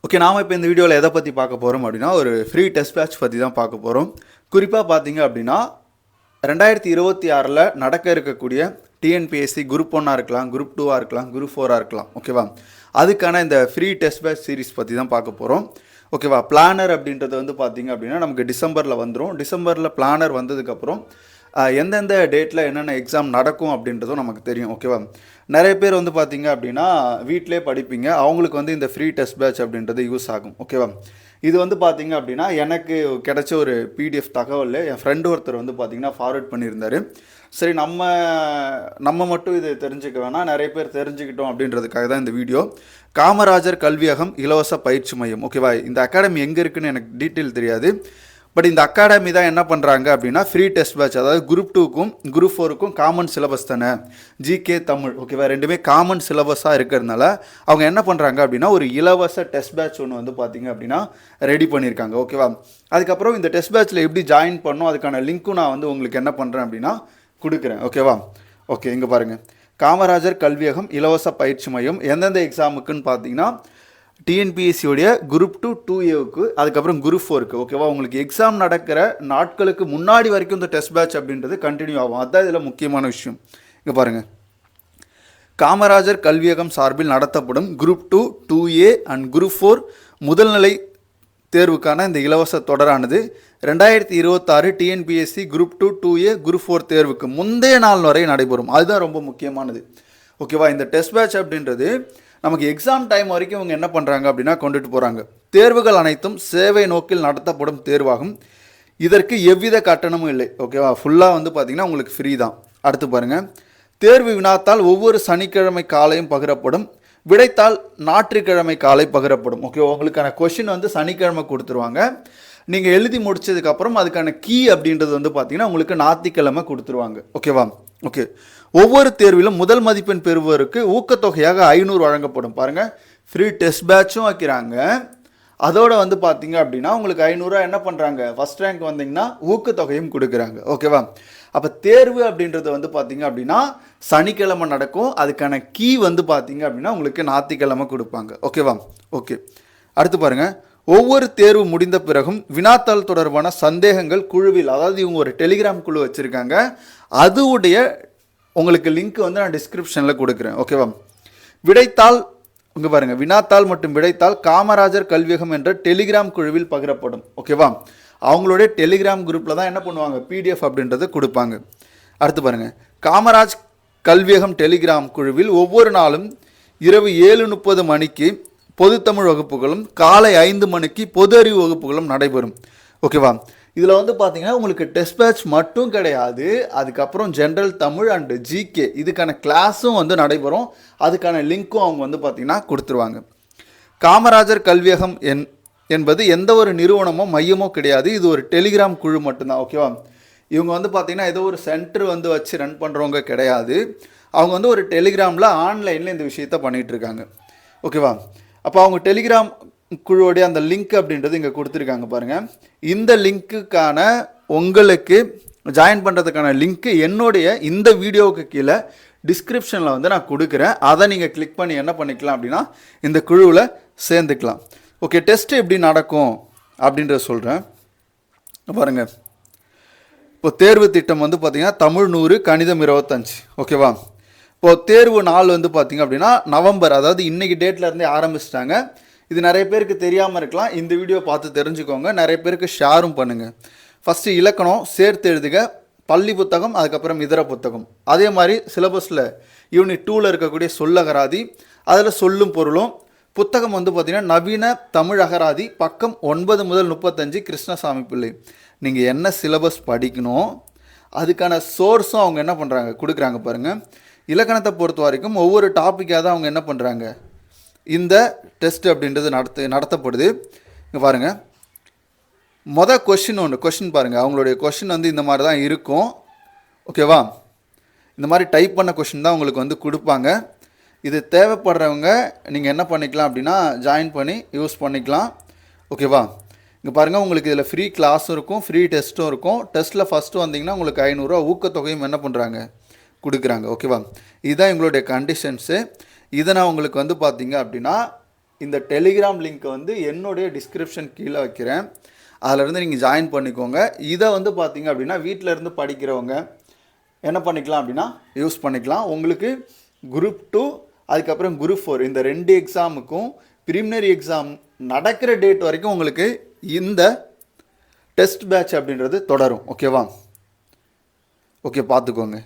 Okay, நாம் இப்போ இந்த வீடியோவில் எதை பற்றி பார்க்க போகிறோம் அப்படின்னா ஒரு ஃப்ரீ டெஸ்ட் பேட்ச் பற்றி தான் பார்க்க போகிறோம். குறிப்பாக பார்த்தீங்க அப்படின்னா 2026 நடக்க இருக்கக்கூடிய டிஎன்பிஎஸ்சி குரூப் 1 இருக்கலாம், குரூப் 2 இருக்கலாம், குரூப் 4 இருக்கலாம். ஓகேவா, அதுக்கான இந்த ஃப்ரீ டெஸ்ட் பேட்ச் சீரிஸ் பற்றி தான் பார்க்க போகிறோம். ஓகேவா, பிளானர் அப்படின்றது வந்து பார்த்தீங்க அப்படின்னா நமக்கு டிசம்பரில் வந்துடும். டிசம்பரில் பிளானர் வந்ததுக்கப்புறம் எந்தெந்த டேட்டில் என்னென்ன எக்ஸாம் நடக்கும் அப்படின்றதும் நமக்கு தெரியும். ஓகேவா, நிறைய பேர் வந்து பார்த்தீங்க அப்படின்னா வீட்டிலே படிப்பீங்க, அவங்களுக்கு வந்து இந்த ஃப்ரீ டெஸ்ட் பேட்ச் அப்படின்றது யூஸ் ஆகும். ஓகேவா, இது வந்து பார்த்தீங்க அப்படின்னா எனக்கு கிடைச்ச ஒரு பிடிஎஃப் தகவல் என் ஃப்ரெண்டு ஒருத்தர் வந்து பார்த்தீங்கன்னா ஃபார்வர்ட் பண்ணியிருந்தார். சரி, நம்ம மட்டும் இது தெரிஞ்சுக்க வேணாம், நிறைய பேர் தெரிஞ்சுக்கிட்டோம் அப்படின்றதுக்காக தான் இந்த வீடியோ. காமராஜர் கல்வியகம் இலவச பயிற்சி மையம். ஓகேவா, இந்த அகாடமி எங்கே இருக்குன்னு எனக்கு டீட்டெயில் தெரியாது. பட் இந்த அகாடமி தான் என்ன பண்ணுறாங்க அப்படின்னா ஃப்ரீ டெஸ்ட் பேட்ச், அதாவது குரூப் 2க்கும் குரூப் 4க்கும் காமன் சிலபஸ் தானே, ஜிகே தமிழ். ஓகேவா, ரெண்டுமே காமன் சிலபஸாக இருக்கிறதுனால அவங்க என்ன பண்ணுறாங்க அப்படின்னா ஒரு இலவச டெஸ்ட் பேட்ச் ஒன்று வந்து பார்த்திங்க அப்படின்னா ரெடி பண்ணியிருக்காங்க. ஓகேவா, அதுக்கப்புறம் இந்த டெஸ்ட் பேட்ச்சில் எப்படி ஜாயின் பண்ணணும் அதுக்கான லிங்க்கும் நான் வந்து உங்களுக்கு என்ன பண்ணுறேன் அப்படின்னா கொடுக்குறேன். ஓகேவா, ஓகே, இங்கே பாருங்கள், காமராஜர் கல்வியகம் இலவச பயிற்சி மையம் எந்தெந்த எக்ஸாமுக்குன்னு பார்த்தீங்கன்னா டிஎன்பிஎஸ்சியோடைய குரூப் 2 2Aவுக்கு, அதுக்கப்புறம் குரூப் 4க்கு. ஓகேவா, உங்களுக்கு எக்ஸாம் நடக்கிற நாட்களுக்கு முன்னாடி வரைக்கும் இந்த டெஸ்ட் பேட்ச் அப்படின்றது கண்டினியூ ஆகும். அதுதான் இதில் முக்கியமான விஷயம். இங்கே பாருங்கள், காமராஜர் கல்வியகம் சார்பில் நடத்தப்படும் குரூப் 2 2A அண்ட் குரூப் 4 முதல்நிலை தேர்வுக்கான இந்த இலவச தொடரானது 2026 டிஎன்பிஎஸ்சி குரூப் 2 2A குரூப் 4 தேர்வுக்கு முந்தைய நாள் வரை நடைபெறும். அதுதான் ரொம்ப முக்கியமானது. ஓகேவா, இந்த டெஸ்ட் பேட்ச் அப்படின்றது நமக்கு எக்ஸாம் டைம் வரைக்கும் இவங்க என்ன பண்ணுறாங்க அப்படின்னா கொண்டுட்டு போகிறாங்க. தேர்வுகள் அனைத்தும் சேவை நோக்கில் நடத்தப்படும் தேர்வாகும். இதற்கு எவ்வித கட்டணமும் இல்லை. ஓகேவா, ஃபுல்லாக வந்து பார்த்திங்கன்னா உங்களுக்கு ஃப்ரீ தான். அடுத்து பாருங்கள், தேர்வு வினாத்தால் ஒவ்வொரு சனிக்கிழமை காலையும் பகிரப்படும், விடைத்தாள் ஞாயிற்றுக்கிழமை காலை பகிரப்படும். ஓகே, உங்களுக்கான கொஷின் வந்து சனிக்கிழமை கொடுத்துருவாங்க. நீங்கள் எழுதி முடிச்சதுக்கப்புறம் அதுக்கான கீ அப்படின்றது வந்து பார்த்தீங்கன்னா உங்களுக்கு ஞாயிற்றுக்கிழமை கொடுத்துருவாங்க. ஓகேவா, ஓகே, ஒவ்வொரு தேர்விலும் முதல் மதிப்பெண் பெறுவோருக்கு ஊக்கத்தொகையாக 500 வழங்கப்படும். பாருங்கள், ஃப்ரீ டெஸ்ட் பேட்சும் வைக்கிறாங்க, அதோட வந்து பார்த்தீங்க அப்படின்னா உங்களுக்கு 500 என்ன பண்ணுறாங்க, ஃபஸ்ட் ரேங்க் வந்தீங்கன்னா ஊக்கத்தொகையும் கொடுக்குறாங்க. ஓகேவா, அப்போ தேர்வு அப்படின்றது வந்து பார்த்தீங்க அப்படின்னா சனிக்கிழமை நடக்கும், அதுக்கான கீ வந்து பார்த்தீங்க அப்படின்னா உங்களுக்கு ஞாயிற்றுக்கிழமை கொடுப்பாங்க. ஓகேவா, ஓகே, அடுத்து பாருங்கள், ஒவ்வொரு தேர்வு முடிந்த பிறகும் வினாத்தாள் தொடர்பான சந்தேகங்கள் குழுவில், அதாவது இவங்க ஒரு டெலிகிராம் குழு வச்சுருக்காங்க, அதுவுடைய உங்களுக்கு லிங்க் வந்து நான் டிஸ்கிரிப்ஷனில் கொடுக்குறேன். ஓகேவா, விடைத்தாள் இங்கே பாருங்கள், வினாத்தாள் மற்றும் விடைத்தாள் காமராஜர் கல்வியகம் என்ற டெலிகிராம் குழுவில் பகிரப்படும். ஓகேவா, அவங்களுடைய டெலிகிராம் குரூப்பில் தான் என்ன பண்ணுவாங்க பிடிஎஃப் அப்படின்றது கொடுப்பாங்க. அடுத்து பாருங்கள், காமராஜ் கல்வியகம் டெலிகிராம் குழுவில் ஒவ்வொரு நாளும் இரவு 7:30 மணிக்கு பொதுத்தமிழ் வகுப்புகளும் காலை 5 மணிக்கு பொது அறிவு வகுப்புகளும் நடைபெறும். ஓகேவா, இதில் வந்து பார்த்தீங்கன்னா உங்களுக்கு டெஸ்ட் பேட்ச் மட்டும் கிடையாது, அதுக்கப்புறம் ஜென்ரல் தமிழ் அண்டு ஜிகே இதுக்கான கிளாஸும் வந்து நடைபெறும். அதுக்கான லிங்க்கும் அவங்க வந்து பார்த்திங்கன்னா கொடுத்துருவாங்க. காமராஜர் கல்வியகம் என்பது எந்த ஒரு நிறுவனமோ மையமோ கிடையாது, இது ஒரு டெலிகிராம் குழு மட்டும்தான். ஓகேவா, இவங்க வந்து பார்த்திங்கன்னா ஏதோ ஒரு சென்டர் வந்து வச்சு ரன் பண்ணுறவங்க கிடையாது, அவங்க வந்து ஒரு டெலிகிராமில் ஆன்லைனில் இந்த விஷயத்த பண்ணிகிட்ருக்காங்க. ஓகேவா, அப்போ அவங்க டெலிகிராம் குழுவோடைய அந்த லிங்க் அப்படின்றது இங்கே கொடுத்துருக்காங்க பாருங்கள். இந்த லிங்க்குக்கான உங்களுக்கு ஜாயின் பண்ணுறதுக்கான லிங்க்கு என்னுடைய இந்த வீடியோவுக்கு கீழே டிஸ்கிரிப்ஷனில் வந்து நான் கொடுக்குறேன். அதை நீங்கள் கிளிக் பண்ணி என்ன பண்ணிக்கலாம் அப்படின்னா இந்த குழுவில் சேர்ந்துக்கலாம். ஓகே, டெஸ்ட்டு எப்படி நடக்கும் அப்படின்றத சொல்கிறேன் பாருங்கள். இப்போ தேர்வு திட்டம் வந்து பார்த்திங்கன்னா தமிழ் 100, கணிதம் 25. ஓகேவா, இப்போது தேர்வு நாள் வந்து பார்த்திங்க அப்படின்னா நவம்பர், அதாவது இன்றைக்கி டேட்லேருந்தே ஆரம்பிச்சிட்டாங்க. இது நிறைய பேருக்கு தெரியாமல் இருக்கலாம், இந்த வீடியோ பார்த்து தெரிஞ்சுக்கோங்க, நிறைய பேருக்கு ஷேரும் பண்ணுங்கள். ஃபஸ்ட்டு இலக்கணம் சேர்த்து எழுதுக, பள்ளி புத்தகம், அதுக்கப்புறம் இதர புத்தகம். அதே மாதிரி சிலபஸில் யூனிட் 2ல் இருக்கக்கூடிய சொல்லகராதி, அதில் சொல்லும் பொருளும் புத்தகம் வந்து பார்த்திங்கன்னா நவீன தமிழ் அகராதி, பக்கம் 9 முதல் 35 கிருஷ்ணசாமி பிள்ளை. நீங்கள் என்ன சிலபஸ் படிக்கணும் அதுக்கான சோர்ஸும் அவங்க என்ன பண்ணுறாங்க கொடுக்குறாங்க பாருங்கள். இலக்கணத்தை பொறுத்த வரைக்கும் ஒவ்வொரு டாப்பிக்காக தான் அவங்க என்ன பண்ணுறாங்க இந்த டெஸ்ட் அப்படின்றது நடத்தப்படுது. இங்கே பாருங்கள், கொஷின் பாருங்கள், அவங்களுடைய கொஷின் வந்து இந்த மாதிரி தான் இருக்கும். ஓகேவா, இந்த மாதிரி டைப் பண்ண கொஷின் தான் உங்களுக்கு வந்து கொடுப்பாங்க. இது தேவைப்படுறவங்க நீங்கள் என்ன பண்ணிக்கலாம் அப்படின்னா ஜாயின் பண்ணி யூஸ் பண்ணிக்கலாம். ஓகேவா, இங்கே பாருங்கள், உங்களுக்கு இதில் ஃப்ரீ கிளாஸும் இருக்கும், ஃப்ரீ டெஸ்ட்டும் இருக்கும். டெஸ்ட்டில் ஃபஸ்ட்டு வந்தீங்கன்னா உங்களுக்கு 500 ஊக்கத்தொகையும் என்ன பண்ணுறாங்க கொடுக்குறாங்க. ஓகேவா, இதுதான் எங்களுடைய கண்டிஷன்ஸு. இதை நான் உங்களுக்கு வந்து பார்த்தீங்க அப்படின்னா இந்த டெலிகிராம் லிங்க்கை வந்து என்னுடைய டிஸ்கிரிப்ஷன் கீழே வைக்கிறேன். அதிலேருந்து நீங்கள் ஜாயின் பண்ணிக்கோங்க. இதை வந்து பார்த்தீங்க அப்படின்னா வீட்டில் இருந்து படிக்கிறவங்க என்ன பண்ணிக்கலாம் அப்படின்னா யூஸ் பண்ணிக்கலாம். உங்களுக்கு குரூப் 2 அதுக்கப்புறம் குரூப் 4 இந்த 2 எக்ஸாமுக்கும் ப்ரிலிமினரி எக்ஸாம் நடக்கிற டேட் வரைக்கும் உங்களுக்கு இந்த டெஸ்ட் பேட்ச் அப்படின்றது தொடரும். ஓகேவா? ஓகே, பார்த்துக்கோங்க.